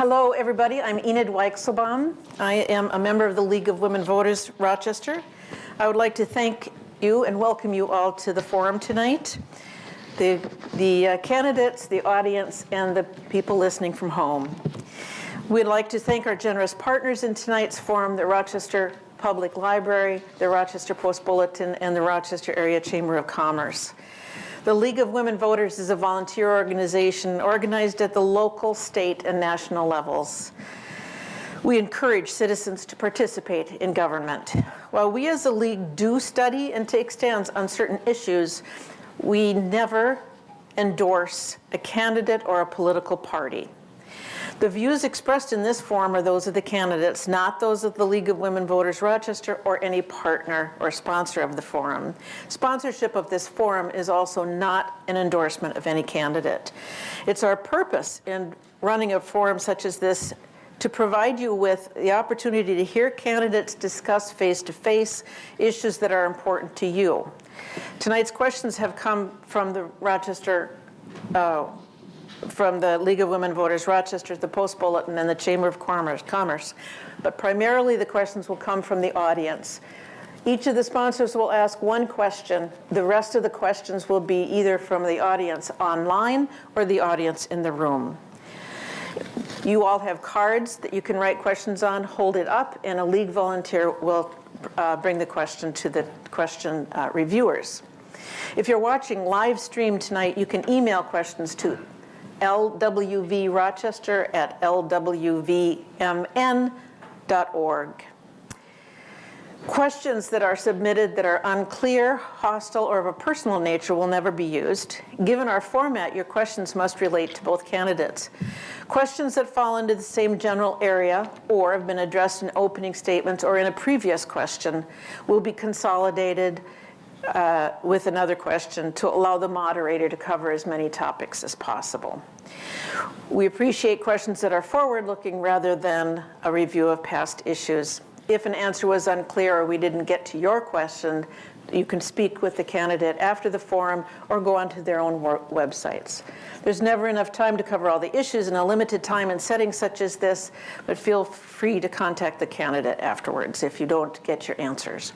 Hello, everybody. I'm Enid Weichselbaum. I am a member of the League of Women Voters, Rochester. I would like to thank you and welcome you all to the forum tonight. The candidates, the audience, and the people listening from home. We'd like to thank our generous partners in tonight's forum, the Rochester Public Library, the Rochester Post-Bulletin, and the Rochester Area Chamber of Commerce. The League of Women Voters is a volunteer organization organized at the local, state, and national levels. We encourage citizens to participate in government. While we as a league do study and take stands on certain issues, we never endorse a candidate or a political party. The views expressed in this forum are those of the candidates, not those of the League of Women Voters Rochester or any partner or sponsor of the forum. Sponsorship of this forum is also not an endorsement of any candidate. It's our purpose in running a forum such as this to provide you with the opportunity to hear candidates discuss face-to-face issues that are important to you. Tonight's questions have come from the from the League of Women Voters Rochester, the Post-Bulletin, and the Chamber of Commerce. But primarily the questions will come from the audience. Each of the sponsors will ask one question. The rest of the questions will be either from the audience online or the audience in the room. You all have cards that you can write questions on. Hold it up, and a league volunteer will bring the question to the question reviewers. If you're watching live stream tonight, you can email questions to lwvrochester@lwvmn.org. Questions that are submitted that are unclear, hostile, or of a personal nature will never be used. Given our format, your questions must relate to both candidates. Questions that fall into the same general area or have been addressed in opening statements or in a previous question will be consolidated with another question to allow the moderator to cover as many topics as possible. We appreciate questions that are forward-looking rather than a review of past issues. If an answer was unclear or we didn't get to your question, you can speak with the candidate after the forum or go onto their own websites. There's never enough time to cover all the issues in a limited time in settings such as this, but feel free to contact the candidate afterwards if you don't get your answers.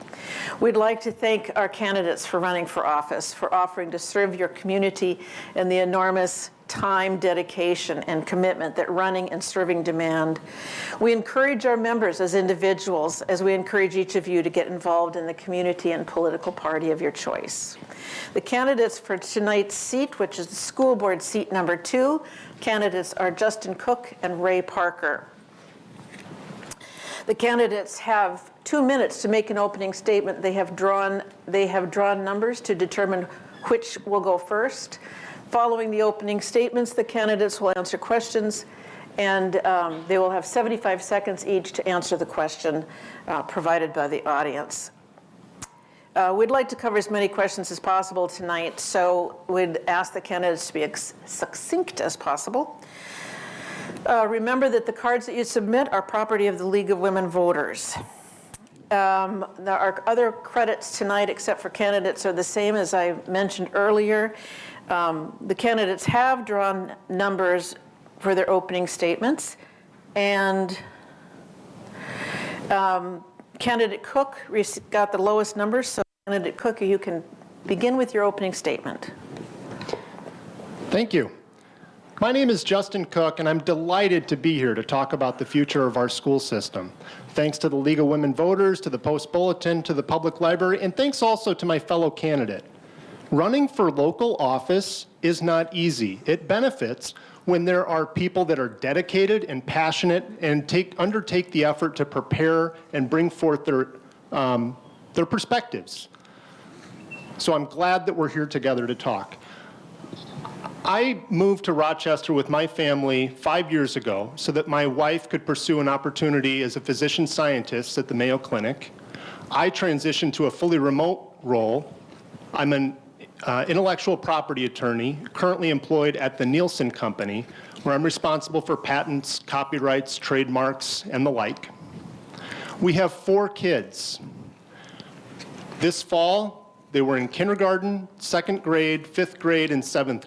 We'd like to thank our candidates for running for office, for offering to serve your community, and the enormous time, dedication, and commitment that running and serving demand. We encourage our members as individuals as we encourage each of you to get involved in the community and political party of your choice. The candidates for tonight's seat, which is the school board seat number 2, candidates are Justin Cook and Ray Parker. The candidates have 2 minutes to make an opening statement. They have drawn numbers to determine which will go first. Following the opening statements, the candidates will answer questions, and they will have 75 seconds each to answer the question provided by the audience. We'd like to cover as many questions as possible tonight, so we'd ask the candidates to be as succinct as possible. Remember that the cards that you submit are property of the League of Women Voters. Our other credits tonight, except for candidates, are the same as I mentioned earlier. The candidates have drawn numbers for their opening statements, and Candidate Cook got the lowest numbers, so Candidate Cook, you can begin with your opening statement. Thank you. My name is Justin Cook, and I'm delighted to be here to talk about the future of our school system. Thanks to the League of Women Voters, to the Post-Bulletin, to the Public Library, and thanks also to my fellow candidate. Running for local office is not easy. It benefits when there are people that are dedicated and passionate and undertake the effort to prepare and bring forth their perspectives. So I'm glad that we're here together to talk. I moved to Rochester with my family 5 years ago so that my wife could pursue an opportunity as a physician scientist at the Mayo Clinic. I transitioned to a fully remote role. I'm an intellectual property attorney currently employed at the Nielsen Company, where I'm responsible for patents, copyrights, trademarks, and the like. We have 4 kids. This fall, they were in kindergarten, 2nd grade, 5th grade, and 7th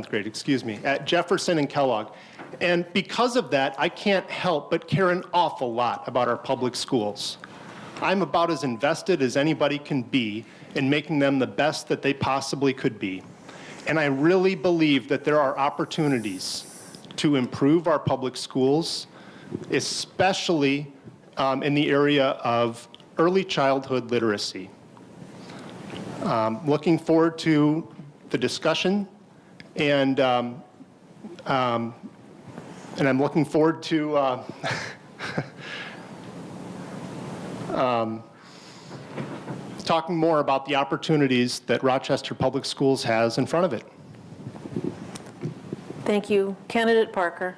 grade, at Jefferson and Kellogg. And because of that, I can't help but care an awful lot about our public schools. I'm about as invested as anybody can be in making them the best that they possibly could be. And I really believe that there are opportunities to improve our public schools, especially in the area of early childhood literacy. Looking forward to the discussion, and I'm looking forward to talking more about the opportunities that Rochester Public Schools has in front of it. Thank you. Candidate Parker.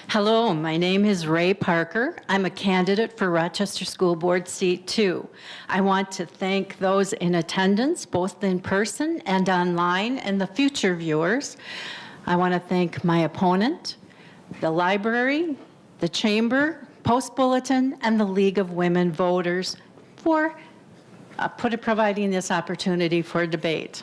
Hello, my name is Ray Parker. I'm a candidate for Rochester School Board Seat 2. I want to thank those in attendance, both in person and online, and the future viewers. I want to thank my opponent, the library, the chamber, Post Bulletin, and the League of Women Voters for providing this opportunity for debate.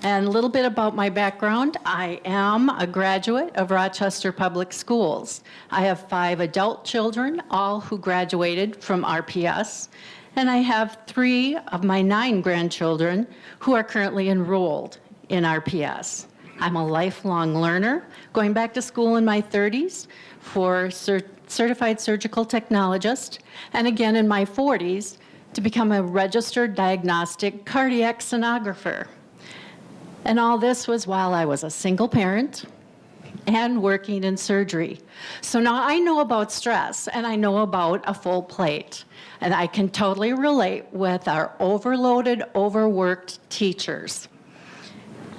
And a little bit about my background. I am a graduate of Rochester Public Schools. I have 5 adult children, all who graduated from RPS, and I have 3 of my 9 grandchildren who are currently enrolled in RPS. I'm a lifelong learner, going back to school in my 30s for certified surgical technologist, and again in my 40s to become a registered diagnostic cardiac sonographer. And all this was while I was a single parent and working in surgery. So now I know about stress and I know about a full plate. And I can totally relate with our overloaded, overworked teachers.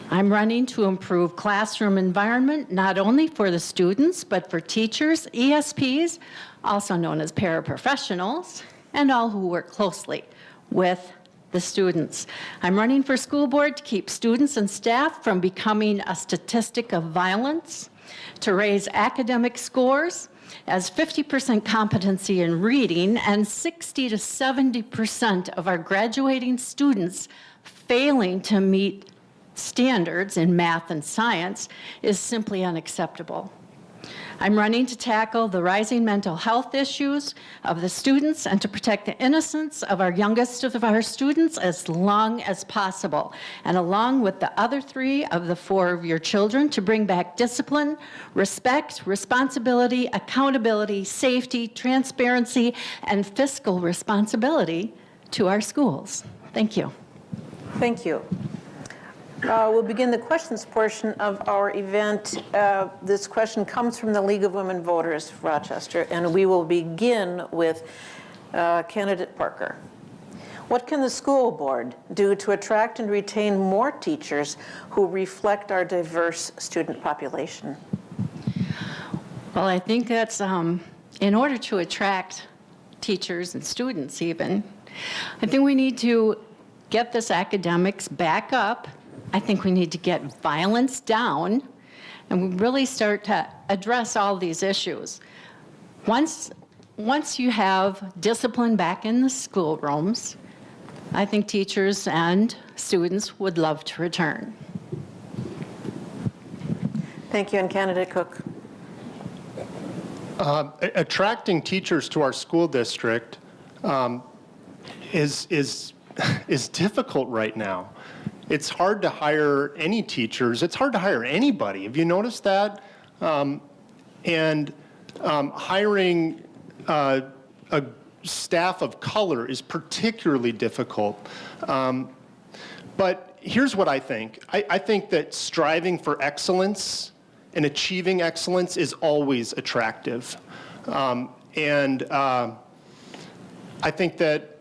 I'm running to improve classroom environment, not only for the students, but for teachers, ESPs, also known as paraprofessionals, and all who work closely with the students. I'm running for school board to keep students and staff from becoming a statistic of violence, to raise academic scores as 50% competency in reading and 60 to 70% of our graduating students failing to meet standards in math and science is simply unacceptable. I'm running to tackle the rising mental health issues of the students and to protect the innocence of our youngest of our students as long as possible. And along with the other 3 of the 4 of your children, to bring back discipline, respect, responsibility, accountability, safety, transparency, and fiscal responsibility to our schools. Thank you. Thank you. We'll begin the questions portion of our event. This question comes from the League of Women Voters, Rochester, and we will begin with candidate Parker. What can the school board do to attract and retain more teachers who reflect our diverse student population? Well, I think that's in order to attract teachers and students even, I think we need to get this academics back up. I think we need to get violence down, and we really start to address all these issues. Once you have discipline back in the schoolrooms, I think teachers and students would love to return. Thank you, and candidate Cook. Attracting teachers to our school district is difficult right now. It's hard to hire any teachers. It's hard to hire anybody. Have you noticed that? Hiring a staff of color is particularly difficult. But here's what I think. I think that striving for excellence and achieving excellence is always attractive. I think that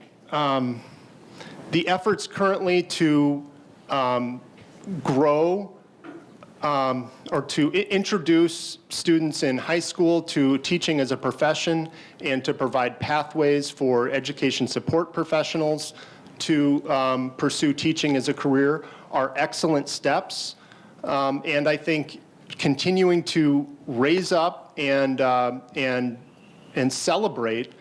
the efforts currently to grow or to introduce students in high school to teaching as a profession and to provide pathways for education support professionals to pursue teaching as a career are excellent steps. And I think continuing to raise up and celebrate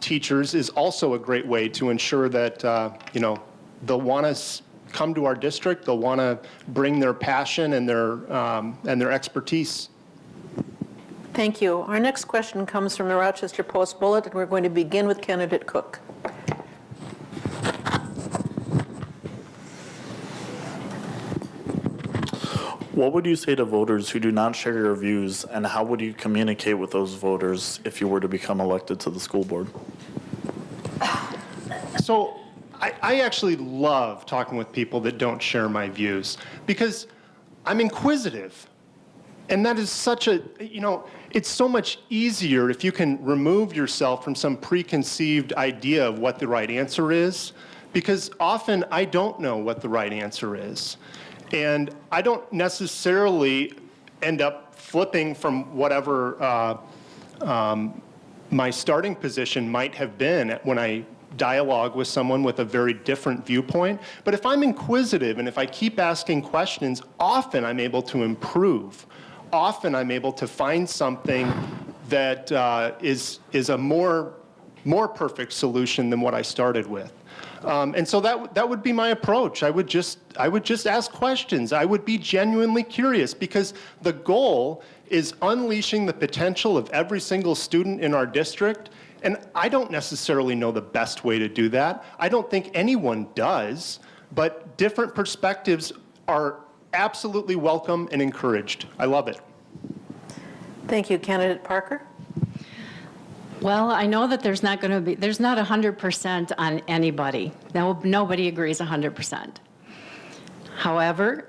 teachers is also a great way to ensure that they'll want to come to our district. They'll want to bring their passion and their expertise. Thank you. Our next question comes from the Rochester Post-Bulletin, and we're going to begin with candidate Cook. What would you say to voters who do not share your views, and how would you communicate with those voters if you were to become elected to the school board? So I actually love talking with people that don't share my views because I'm inquisitive. And that is such a, it's so much easier if you can remove yourself from some preconceived idea of what the right answer is, because often I don't know what the right answer is. And I don't necessarily end up flipping from whatever my starting position might have been when I dialogue with someone with a very different viewpoint. But if I'm inquisitive and if I keep asking questions, often I'm able to improve. Often I'm able to find something that is a more perfect solution than what I started with. And so that would be my approach. I would just ask questions. I would be genuinely curious because the goal is unleashing the potential of every single student in our district. And I don't necessarily know the best way to do that. I don't think anyone does, but different perspectives are absolutely welcome and encouraged. I love it. Thank you. Candidate Parker? Well, I know that there's not 100% on anybody. Nobody agrees 100%. However,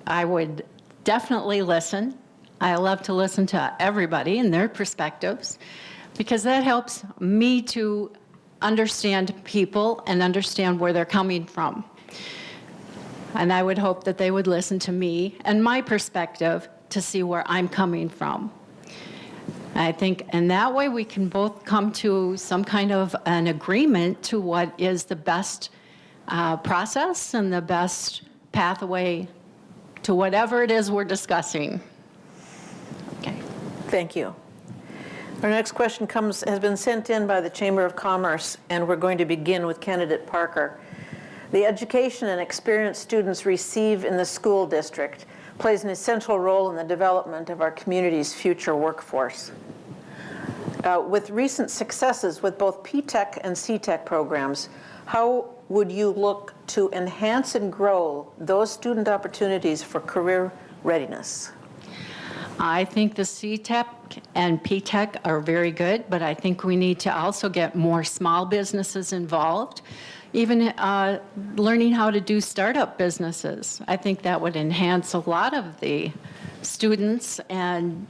I would definitely listen. I love to listen to everybody and their perspectives because that helps me to understand people and understand where they're coming from. And I would hope that they would listen to me and my perspective to see where I'm coming from. I think, and that way we can both come to some kind of an agreement to what is the best process and the best pathway to whatever it is we're discussing. Okay. Thank you. Our next question has been sent in by the Chamber of Commerce, and we're going to begin with candidate Parker. The education and experience students receive in the school district plays an essential role in the development of our community's future workforce. With recent successes with both P-TECH and C-TECH programs, how would you look to enhance and grow those student opportunities for career readiness? I think the C-TECH and P-TECH are very good, but I think we need to also get more small businesses involved. Even learning how to do startup businesses. I think that would enhance a lot of the students and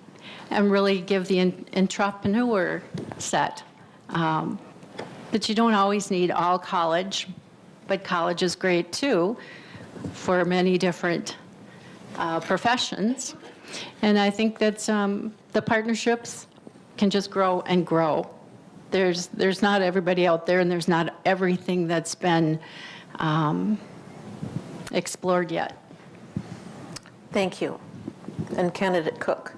really give the entrepreneur set. But you don't always need all college, but college is great too for many different professions. And I think that the partnerships can just grow and grow. There's not everybody out there, and there's not everything that's been explored yet. Thank you. And candidate Cook?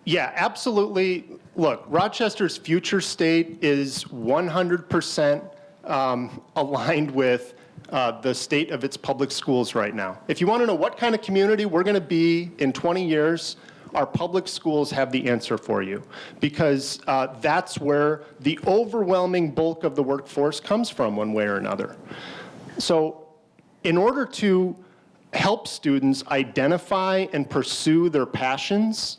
Yeah, absolutely. Look, Rochester's future state is 100% aligned with the state of its public schools right now. If you want to know what kind of community we're going to be in 20 years, our public schools have the answer for you, because that's where the overwhelming bulk of the workforce comes from one way or another. So in order to help students identify and pursue their passions,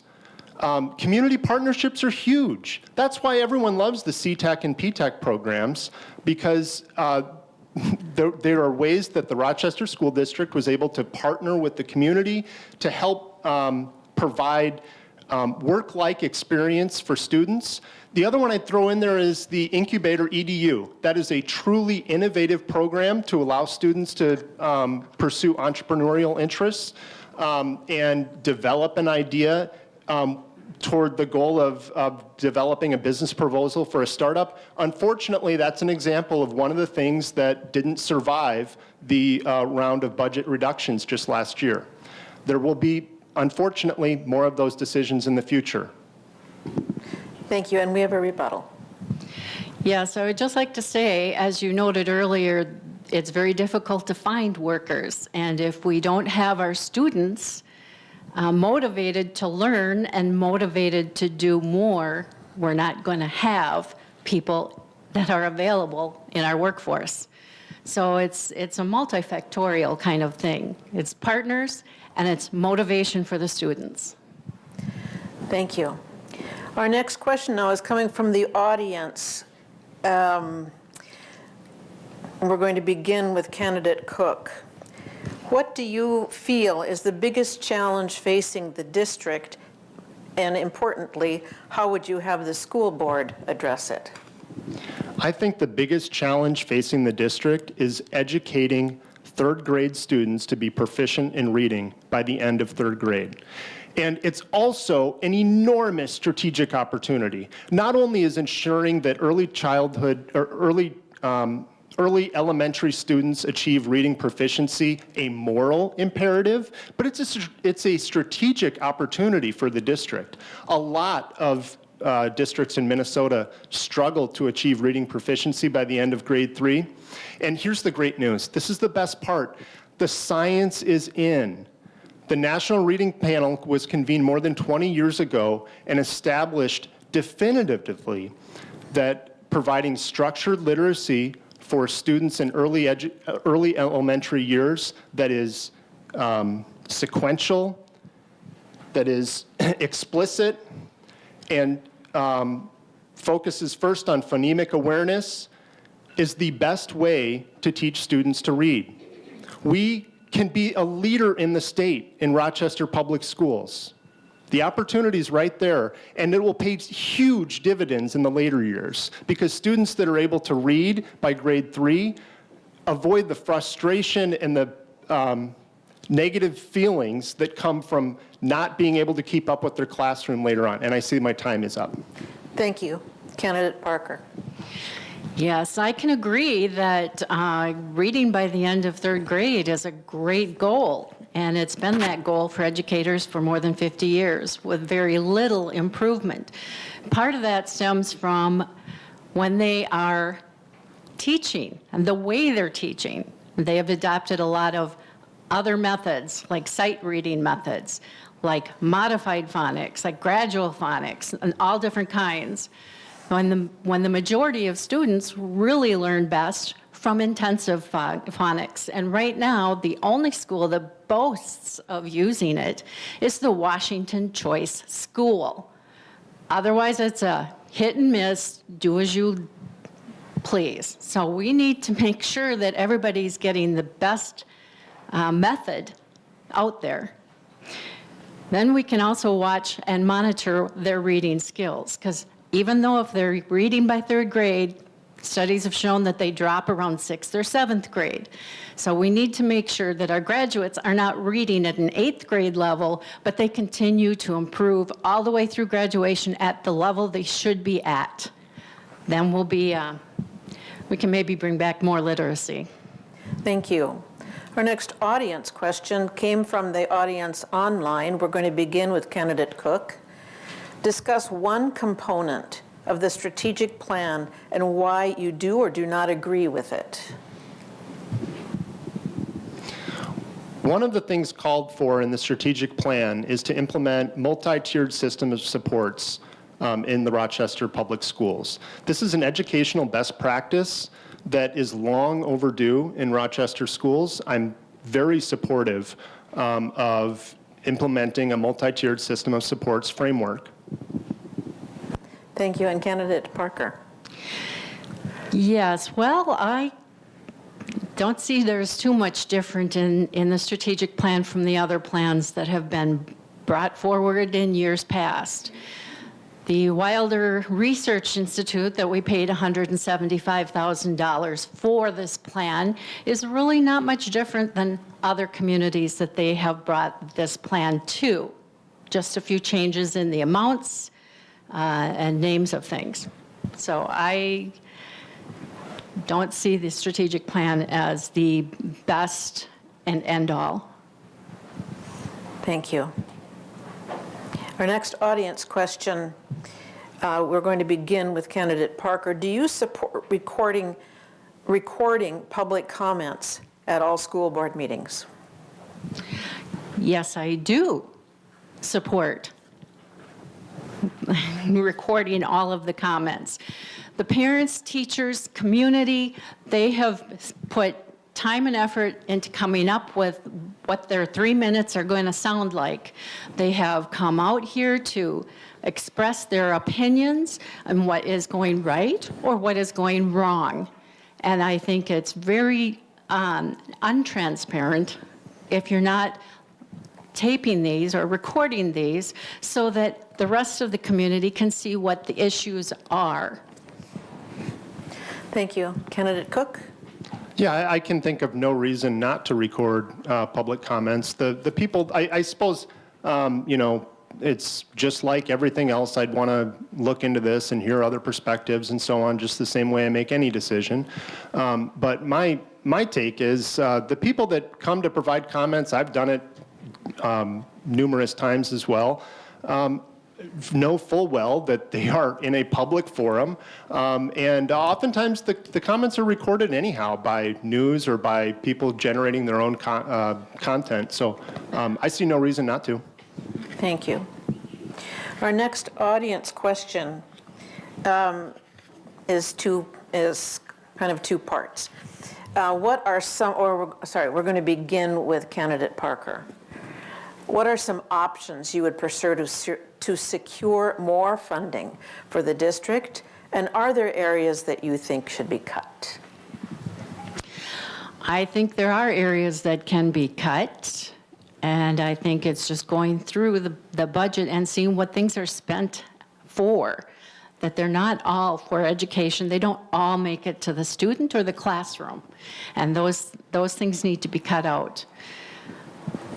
community partnerships are huge. That's why everyone loves the C-TECH and P-TECH programs, because there are ways that the Rochester School District was able to partner with the community to help provide work-like experience for students. The other one I'd throw in there is the Incubator EDU. That is a truly innovative program to allow students to pursue entrepreneurial interests and develop an idea toward the goal of developing a business proposal for a startup. Unfortunately, that's an example of one of the things that didn't survive the round of budget reductions just last year. There will be, unfortunately, more of those decisions in the future. Thank you, and we have a rebuttal. Yes, I would just like to say, as you noted earlier, it's very difficult to find workers. And if we don't have our students motivated to learn and motivated to do more, we're not going to have people that are available in our workforce. So it's a multifactorial kind of thing. It's partners and it's motivation for the students. Thank you. Our next question now is coming from the audience. We're going to begin with candidate Cook. What do you feel is the biggest challenge facing the district? And importantly, how would you have the school board address it? I think the biggest challenge facing the district is educating third grade students to be proficient in reading by the end of third grade. And it's also an enormous strategic opportunity. Not only is ensuring that early childhood or early elementary students achieve reading proficiency a moral imperative, but it's a strategic opportunity for the district. A lot of districts in Minnesota struggle to achieve reading proficiency by the end of grade 3. And here's the great news. This is the best part. The science is in. The National Reading Panel was convened more than 20 years ago and established definitively that providing structured literacy for students in early elementary years that is sequential, that is explicit, and focuses first on phonemic awareness is the best way to teach students to read. We can be a leader in the state in Rochester Public Schools. The opportunity is right there, and it will pay huge dividends in the later years because students that are able to read by grade 3 avoid the frustration and the negative feelings that come from not being able to keep up with their classroom later on. And I see my time is up. Thank you. Candidate Parker. Yes, I can agree that reading by the end of third grade is a great goal. And it's been that goal for educators for more than 50 years with very little improvement. Part of that stems from when they are teaching and the way they're teaching. They have adopted a lot of other methods, like sight reading methods, like modified phonics, like gradual phonics, and all different kinds. When the majority of students really learn best from intensive phonics. And right now, the only school that boasts of using it is the Washington Choice School. Otherwise, it's a hit and miss, do as you please. So we need to make sure that everybody's getting the best method out there. Then we can also watch and monitor their reading skills, because even though if they're reading by third grade, studies have shown that they drop around 6th or 7th grade. So we need to make sure that our graduates are not reading at an 8th grade level, but they continue to improve all the way through graduation at the level they should be at. Then we can maybe bring back more literacy. Thank you. Our next audience question came from the audience online. We're going to begin with candidate Cook. Discuss one component of the strategic plan and why you do or do not agree with it. One of the things called for in the strategic plan is to implement multi-tiered system of supports in the Rochester Public Schools. This is an educational best practice that is long overdue in Rochester schools. I'm very supportive of implementing a multi-tiered system of supports framework. Thank you. And candidate Parker. Yes, well, I don't see there's too much different in the strategic plan from the other plans that have been brought forward in years past. The Wilder Research Institute that we paid $175,000 for this plan is really not much different than other communities that they have brought this plan to. Just a few changes in the amounts and names of things. So I don't see the strategic plan as the best and end all. Thank you. Our next audience question, we're going to begin with candidate Parker. Do you support recording recording public comments at all school board meetings? Yes, I do support recording all of the comments. The parents, teachers, community, they have put time and effort into coming up with what their 3 minutes are going to sound like. They have come out here to express their opinions on what is going right or what is going wrong. And I think it's very untransparent if you're not taping these or recording these so that the rest of the community can see what the issues are. Thank you. Candidate Cook? Yeah, I can think of no reason not to record public comments. The people, I suppose, it's just like everything else. I'd want to look into this and hear other perspectives and so on, just the same way I make any decision. But my take is the people that come to provide comments, I've done it numerous times as well, know full well that they are in a public forum, and oftentimes the comments are recorded anyhow by news or by people generating their own content. So I see no reason not to. Thank you. Our next audience question is kind of two parts. What are some, we're going to begin with candidate Parker. What are some options you would pursue to secure more funding for the district? And are there areas that you think should be cut? I think there are areas that can be cut, and I think it's just going through the budget and seeing what things are spent for, that they're not all for education. They don't all make it to the student or the classroom, and those things need to be cut out.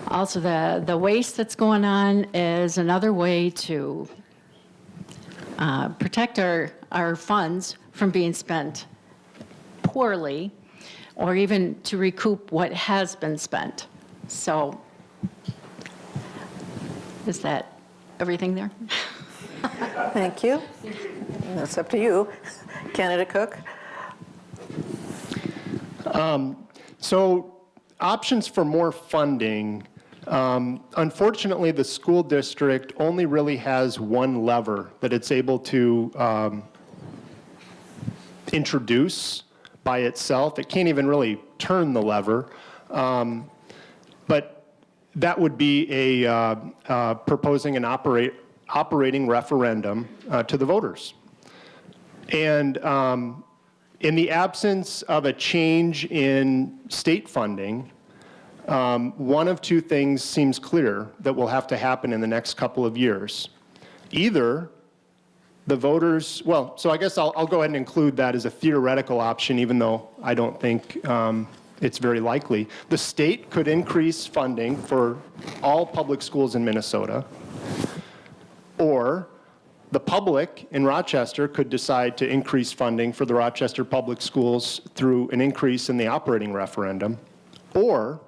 Also, the waste that's going on is another way to protect our funds from being spent poorly, or even to recoup what has been spent. So, is that everything there? Thank you. That's up to you. Candidate Cook? So options for more funding. Unfortunately, the school district only really has one lever that it's able to introduce by itself. It can't even really turn the lever. But that would be proposing an operating referendum to the voters. And in the absence of a change in state funding, one of two things seems clear that will have to happen in the next couple of years. Either the voters, well, so I guess I'll go ahead and include that as a theoretical option, even though I don't think it's very likely. The state could increase funding for all public schools in Minnesota, or the public in Rochester could decide to increase funding for the Rochester public schools through an increase in the operating referendum, or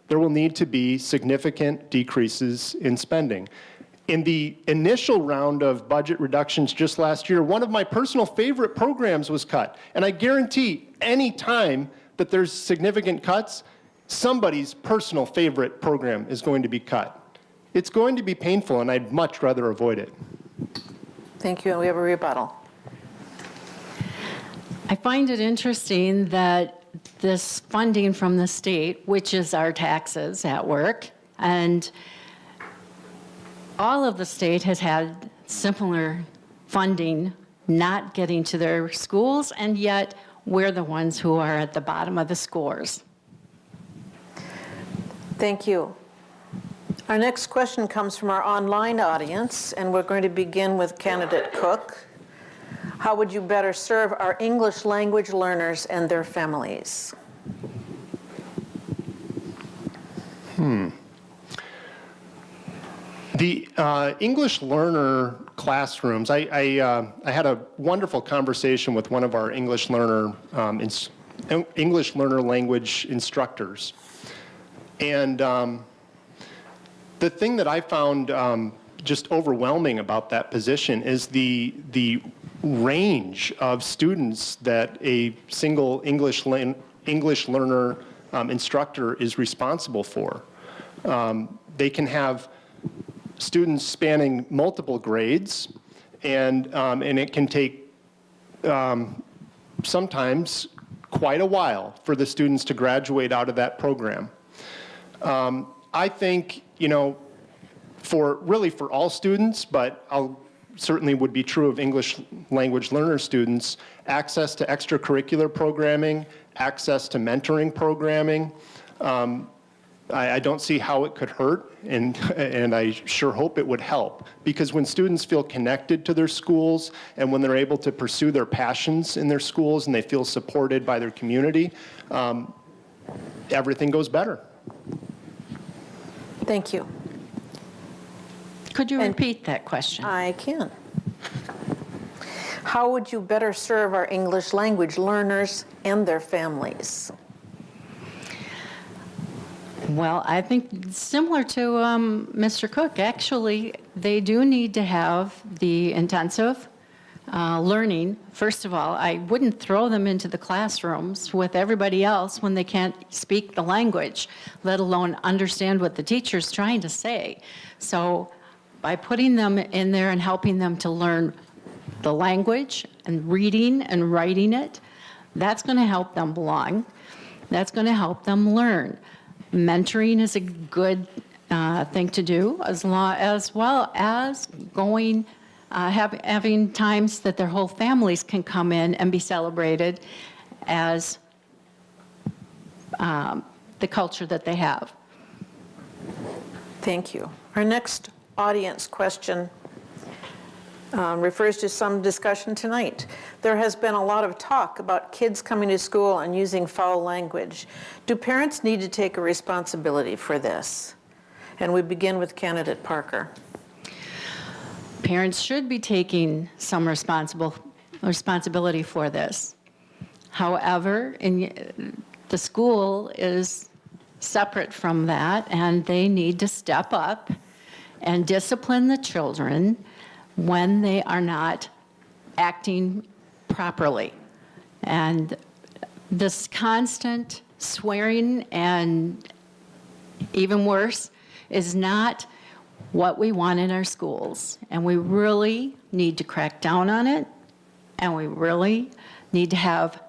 there will need to be significant decreases in spending. In the initial round of budget reductions just last year, one of my personal favorite programs was cut. And I guarantee any time that there's significant cuts, somebody's personal favorite program is going to be cut. It's going to be painful, and I'd much rather avoid it. Thank you, and we have a rebuttal. I find it interesting that this funding from the state, which is our taxes at work, and all of the state has had similar funding not getting to their schools, and yet we're the ones who are at the bottom of the scores. Thank you. Our next question comes from our online audience, and we're going to begin with candidate Cook. How would you better serve our English language learners and their families? The English learner classrooms, I had a wonderful conversation with one of our English learner language instructors. And the thing that I found just overwhelming about that position is the range of students that a single English learner instructor is responsible for. They can have students spanning multiple grades, and it can take sometimes quite a while for the students to graduate out of that program. I think, for all students, but certainly would be true of English language learner students, access to extracurricular programming, access to mentoring programming. I don't see how it could hurt, and I sure hope it would help. Because when students feel connected to their schools and when they're able to pursue their passions in their schools and they feel supported by their community, everything goes better. Thank you. Could you repeat that question? I can. How would you better serve our English language learners and their families? Well, I think similar to Mr. Cook, actually, they do need to have the intensive learning. First of all, I wouldn't throw them into the classrooms with everybody else when they can't speak the language, let alone understand what the teacher's trying to say. So by putting them in there and helping them to learn the language and reading and writing it, that's going to help them belong. That's going to help them learn. Mentoring is a good thing to do, as well as going, having times that their whole families can come in and be celebrated as the culture that they have. Thank you. Our next audience question refers to some discussion tonight. There has been a lot of talk about kids coming to school and using foul language. Do parents need to take a responsibility for this? And we begin with candidate Parker. Parents should be taking some responsibility for this. However, the school is separate from that, and they need to step up and discipline the children when they are not acting properly. And this constant swearing and even worse is not what we want in our schools. And we really need to crack down on it, and we really need to have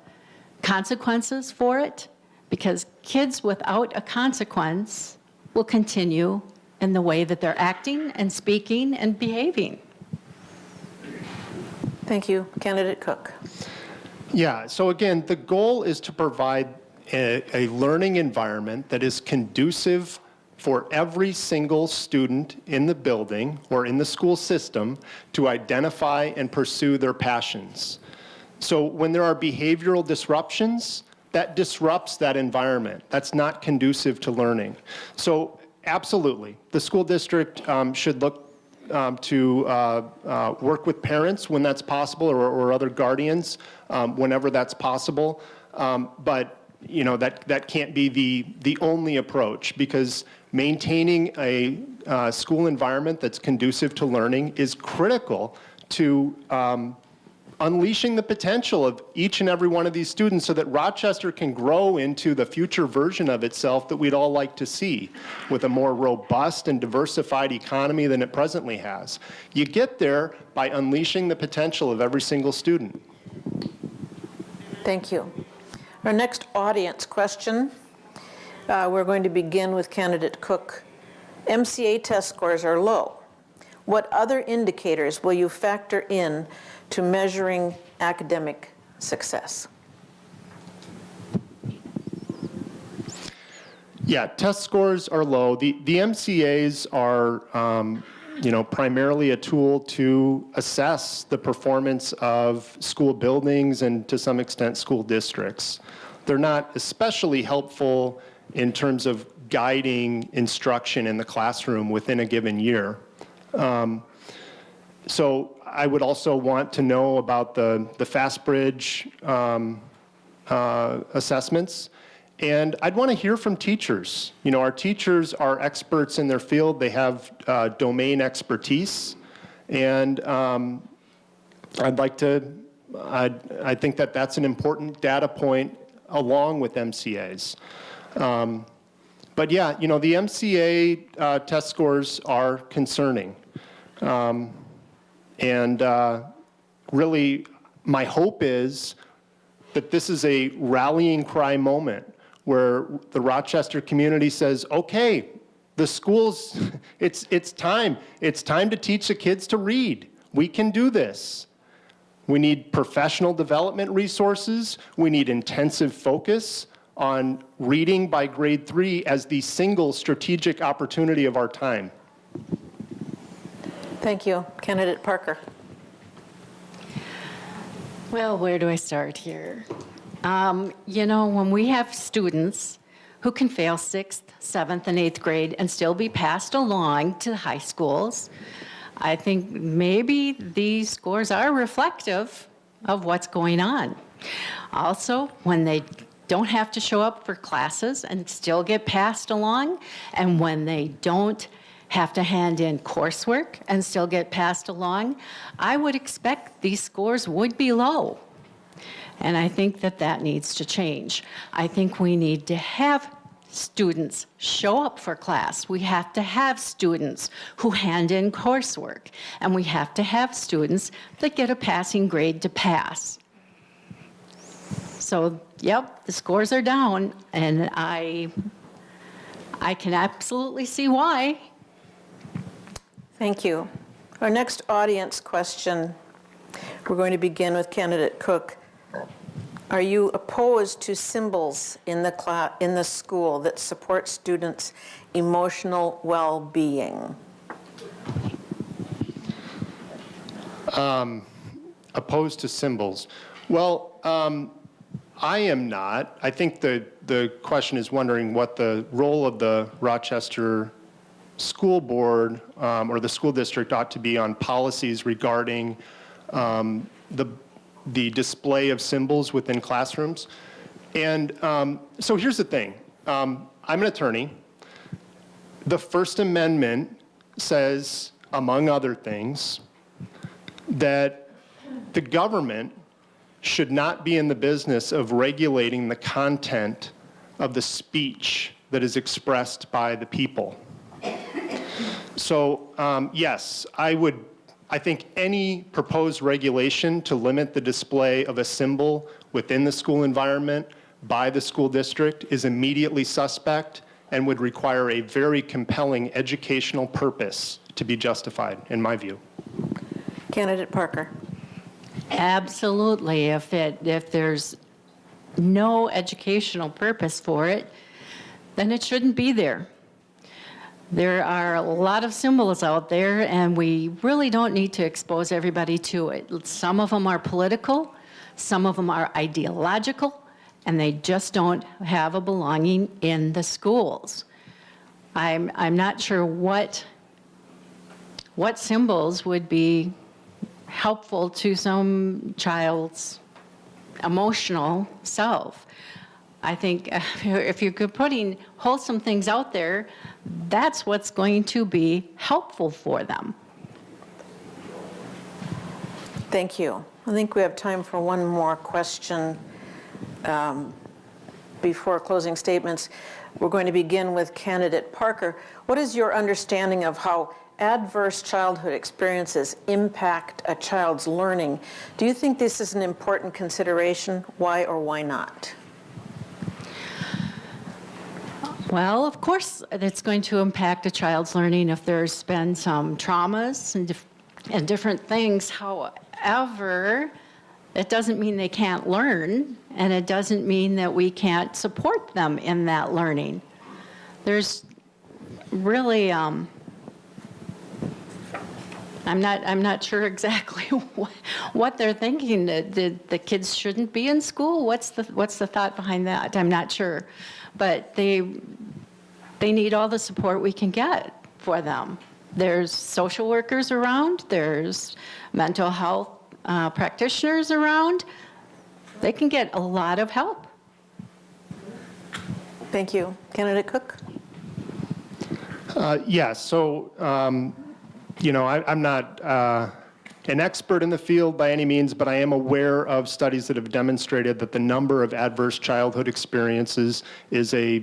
consequences for it, because kids without a consequence will continue in the way that they're acting and speaking and behaving. Thank you. Candidate Cook. Yeah, so again, the goal is to provide a learning environment that is conducive for every single student in the building or in the school system to identify and pursue their passions. So when there are behavioral disruptions, that disrupts that environment. That's not conducive to learning. So absolutely, the school district should look to work with parents when that's possible, or other guardians whenever that's possible. But that can't be the only approach, because maintaining a school environment that's conducive to learning is critical to unleashing the potential of each and every one of these students so that Rochester can grow into the future version of itself that we'd all like to see, with a more robust and diversified economy than it presently has. You get there by unleashing the potential of every single student. Thank you. Our next audience question, we're going to begin with candidate Cook. MCA test scores are low. What other indicators will you factor in to measuring academic success? Yeah, test scores are low. The MCAs are primarily a tool to assess the performance of school buildings and, to some extent, school districts. They're not especially helpful in terms of guiding instruction in the classroom within a given year. So I would also want to know about the FastBridge assessments. And I'd want to hear from teachers. Our teachers are experts in their field. They have domain expertise. And I think that that's an important data point along with MCAs. But yeah, you know, the MCA test scores are concerning. Really, my hope is that this is a rallying cry moment where the Rochester community says, okay, the schools, it's time. It's time to teach the kids to read. We can do this. We need professional development resources. We need intensive focus on reading by grade 3 as the single strategic opportunity of our time. Thank you. Candidate Parker. Well, where do I start here? You know, when we have students who can fail 6th, 7th, and 8th grade and still be passed along to high schools, I think maybe these scores are reflective of what's going on. Also, when they don't have to show up for classes and still get passed along, and when they don't have to hand in coursework and still get passed along, I would expect these scores would be low. And I think that that needs to change. I think we need to have students show up for class. We have to have students who hand in coursework. And we have to have students that get a passing grade to pass. So, yep, the scores are down, and I can absolutely see why. Thank you. Our next audience question, we're going to begin with Candidate Cook. Are you opposed to symbols in the school that support students' emotional well-being? Opposed to symbols. Well, I am not. I think the question is wondering what the role of the Rochester School Board or the school district ought to be on policies regarding the display of symbols within classrooms. And so here's the thing. I'm an attorney. The First Amendment says, among other things, that the government should not be in the business of regulating the content of the speech that is expressed by the people. So yes, I think any proposed regulation to limit the display of a symbol within the school environment by the school district is immediately suspect and would require a very compelling educational purpose to be justified, in my view. Candidate Parker. Absolutely. If there's no educational purpose for it, then it shouldn't be there. There are a lot of symbols out there, and we really don't need to expose everybody to it. Some of them are political, some of them are ideological, and they just don't have a belonging in the schools. I'm not sure what symbols would be helpful to some child's emotional self. I think if you're putting wholesome things out there, that's what's going to be helpful for them. Thank you. I think we have time for one more question before closing statements. We're going to begin with Candidate Parker. What is your understanding of how adverse childhood experiences impact a child's learning? Do you think this is an important consideration? Why or why not? Well, of course, it's going to impact a child's learning if there's been some traumas and different things. However, it doesn't mean they can't learn, and it doesn't mean that we can't support them in that learning. There's really, I'm not sure exactly what they're thinking. The kids shouldn't be in school. What's the thought behind that? I'm not sure, but they need all the support we can get for them. There's social workers around. There's mental health practitioners around. They can get a lot of help. Thank you. Candidate Cook? Yeah, so, you know, I'm not an expert in the field by any means, but I am aware of studies that have demonstrated that the number of adverse childhood experiences is a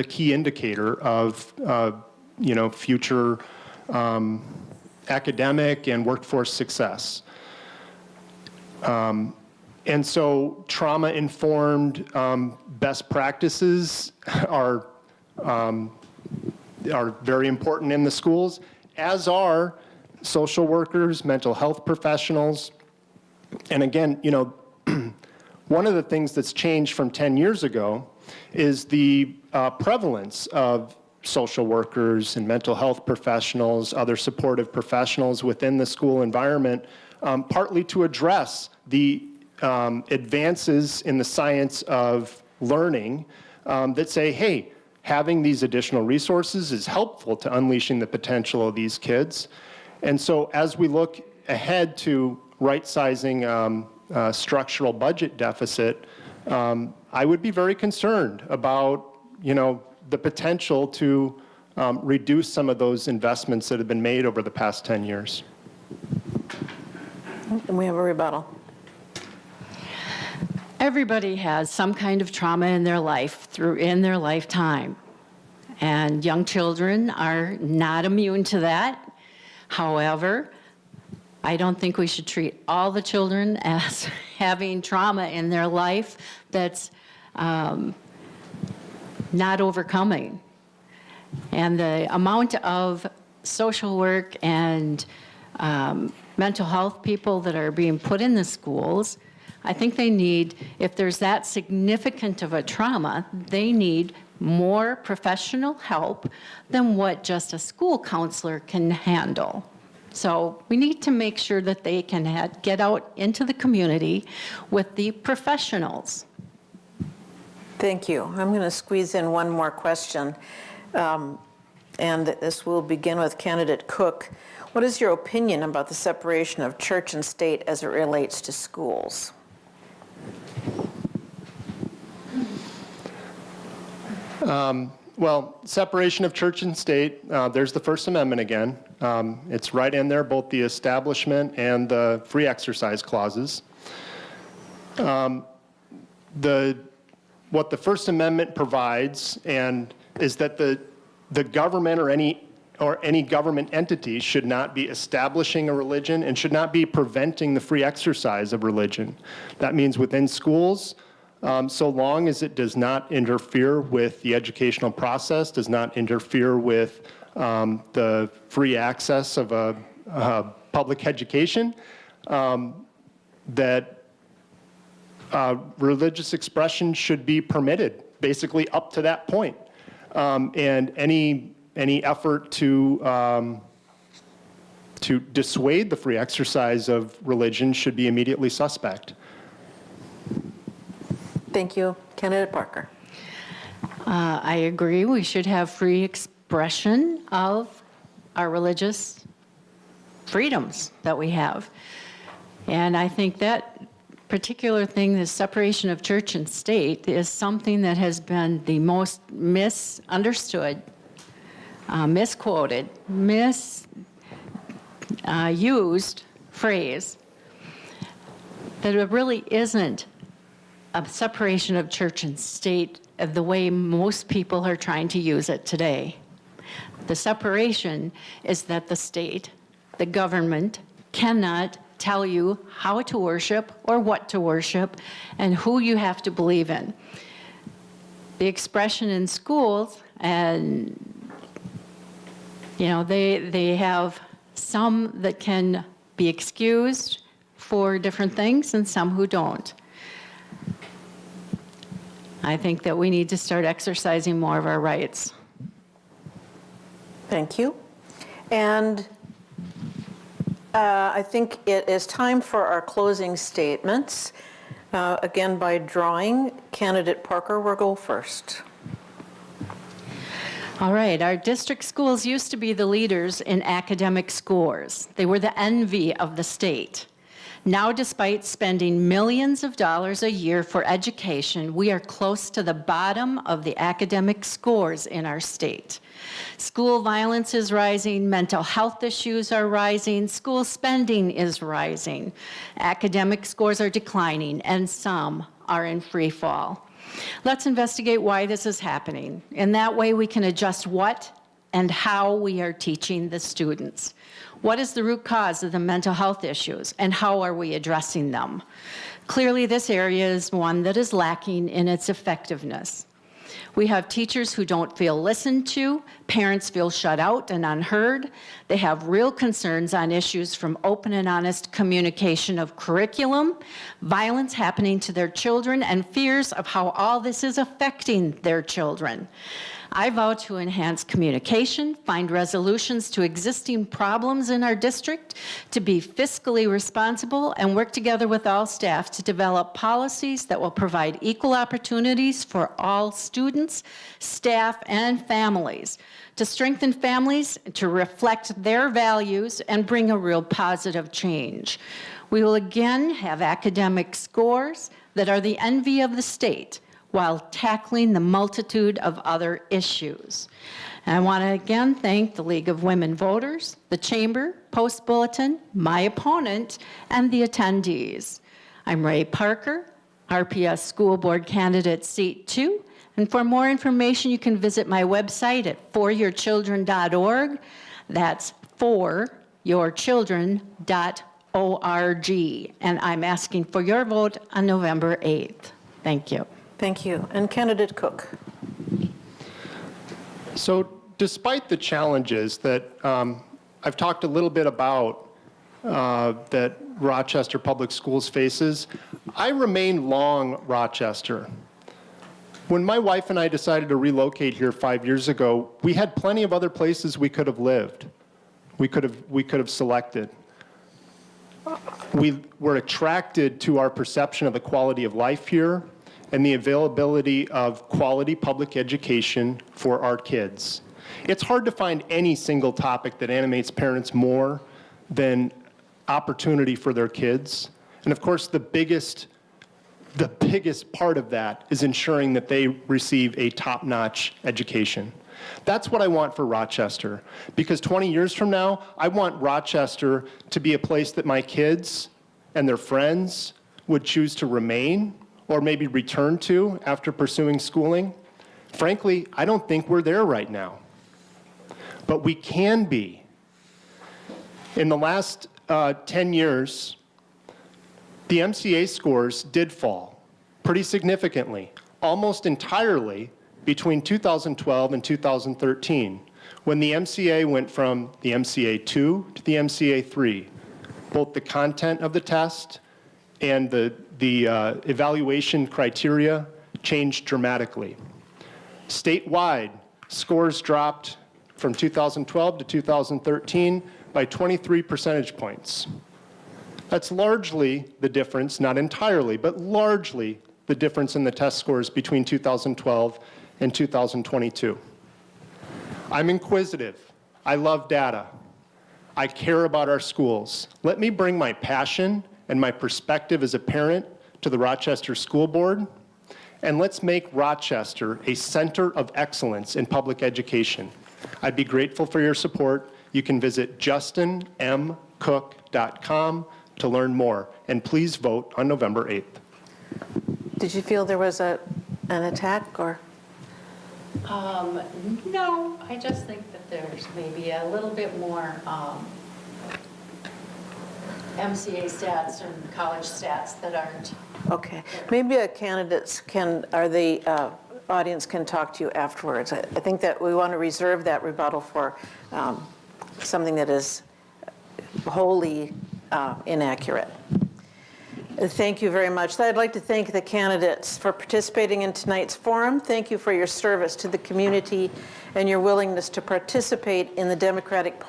key indicator of future academic and workforce success. And so trauma-informed best practices are very important in the schools, as are social workers, mental health professionals. And again, one of the things that's changed from 10 years ago is the prevalence of social workers and mental health professionals, other supportive professionals within the school environment, partly to address the advances in the science of learning that say, hey, having these additional resources is helpful to unleashing the potential of these kids. And so as we look ahead to right-sizing structural budget deficit, I would be very concerned about, the potential to reduce some of those investments that have been made over the past 10 years. And we have a rebuttal. Everybody has some kind of trauma in their life in their lifetime. And young children are not immune to that. However, I don't think we should treat all the children as having trauma in their life that's not overcoming. And the amount of social work and mental health people that are being put in the schools, I think they need, if there's that significant of a trauma, they need more professional help than what just a school counselor can handle. So we need to make sure that they can get out into the community with the professionals. Thank you. I'm going to squeeze in one more question, and this will begin with candidate Cook. What is your opinion about the separation of church and state as it relates to schools? Well, separation of church and state, there's the First Amendment again. It's right in there, both the establishment and the free exercise clauses. What the First Amendment provides is that the government or any government entity should not be establishing a religion and should not be preventing the free exercise of religion. That means within schools, so long as it does not interfere with the educational process, does not interfere with the free access of a public education, that religious expression should be permitted, basically up to that point. And any effort to dissuade the free exercise of religion should be immediately suspect. Thank you. Candidate Parker. I agree. We should have free expression of our religious freedoms that we have. And I think that particular thing, the separation of church and state, is something that has been the most misunderstood, misquoted, misused phrase, that it really isn't a separation of church and state of the way most people are trying to use it today. The separation is that the state, the government, cannot tell you how to worship or what to worship and who you have to believe in. The expression in schools, and they have some that can be excused for different things and some who don't. I think that we need to start exercising more of our rights. Thank you. And I think it is time for our closing statements. Again, by drawing, candidate Parker will go first. All right, our district schools used to be the leaders in academic scores. They were the envy of the state. Now, despite spending millions of dollars a year for education, we are close to the bottom of the academic scores in our state. School violence is rising, mental health issues are rising, school spending is rising, academic scores are declining, and some are in free fall. Let's investigate why this is happening. In that way, we can adjust what and how we are teaching the students. What is the root cause of the mental health issues, and how are we addressing them? Clearly, this area is one that is lacking in its effectiveness. We have teachers who don't feel listened to, parents feel shut out and unheard. They have real concerns on issues from open and honest communication of curriculum, violence happening to their children, and fears of how all this is affecting their children. I vow to enhance communication, find resolutions to existing problems in our district, to be fiscally responsible, and work together with all staff to develop policies that will provide equal opportunities for all students, staff, and families, to strengthen families, to reflect their values, and bring a real positive change. We will again have academic scores that are the envy of the state, while tackling the multitude of other issues. And I want to again thank the League of Women Voters, the Chamber, Post Bulletin, my opponent, and the attendees. I'm Ray Parker, RPS School Board Candidate Seat 2, and for more information you can visit my website at foryourchildren.org. That's foryourchildren.org. And I'm asking for your vote on November 8th. Thank you. Thank you. And Candidate Cook. So despite the challenges that I've talked a little bit about that Rochester Public Schools faces, I remain long Rochester. When my wife and I decided to relocate here 5 years ago, we had plenty of other places we could have lived. We could have selected. We were attracted to our perception of the quality of life here and the availability of quality public education for our kids. It's hard to find any single topic that animates parents more than opportunity for their kids. And of course, the biggest part of that is ensuring that they receive a top-notch education. That's what I want for Rochester, because 20 years from now, I want Rochester to be a place that my kids and their friends would choose to remain or maybe return to after pursuing schooling. Frankly, I don't think we're there right now, but we can be. In the last 10 years, the MCA scores did fall pretty significantly, almost entirely between 2012 and 2013, when the MCA went from the MCA 2 to the MCA 3. Both the content of the test and the evaluation criteria changed dramatically. Statewide, scores dropped from 2012 to 2013 by 23 percentage points. That's largely the difference, not entirely, but largely the difference in the test scores between 2012 and 2022. I'm inquisitive. I love data. I care about our schools. Let me bring my passion and my perspective as a parent to the Rochester School Board, and let's make Rochester a center of excellence in public education. I'd be grateful for your support. You can visit justinmcook.com to learn more, and please vote on November 8th. Did you feel there was an attack or? No, I just think that there's maybe a little bit more MCA stats and college stats that aren't. Okay, maybe a candidates can, or the audience can talk to you afterwards. I think that we want to reserve that rebuttal for something that is wholly inaccurate. Thank you very much. I'd like to thank the candidates for participating in tonight's forum. Thank you for your service to the community and your willingness to participate in the democratic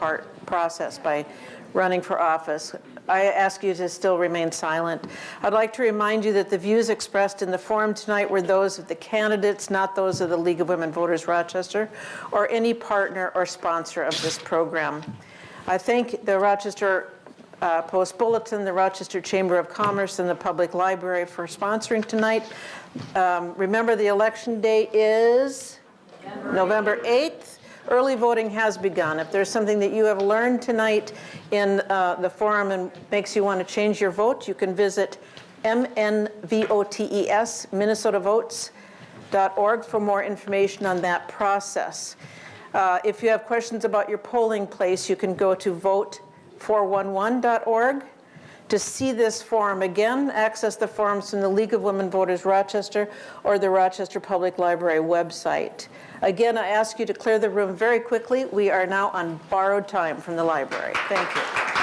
process by running for office. I ask you to still remain silent. I'd like to remind you that the views expressed in the forum tonight were those of the candidates, not those of the League of Women Voters Rochester or any partner or sponsor of this program. I thank the Rochester Post Bulletin, the Rochester Chamber of Commerce, and the Public Library for sponsoring tonight. Remember, the election day is November 8th. Early voting has begun. If there's something that you have learned tonight in the forum and makes you want to change your vote, you can visit MNVOTES, MinnesotaVotes.org, for more information on that process. If you have questions about your polling place, you can go to vote411.org. To see this forum again, access the forums from the League of Women Voters Rochester or the Rochester Public Library website. Again, I ask you to clear the room very quickly. We are now on borrowed time from the library. Thank you.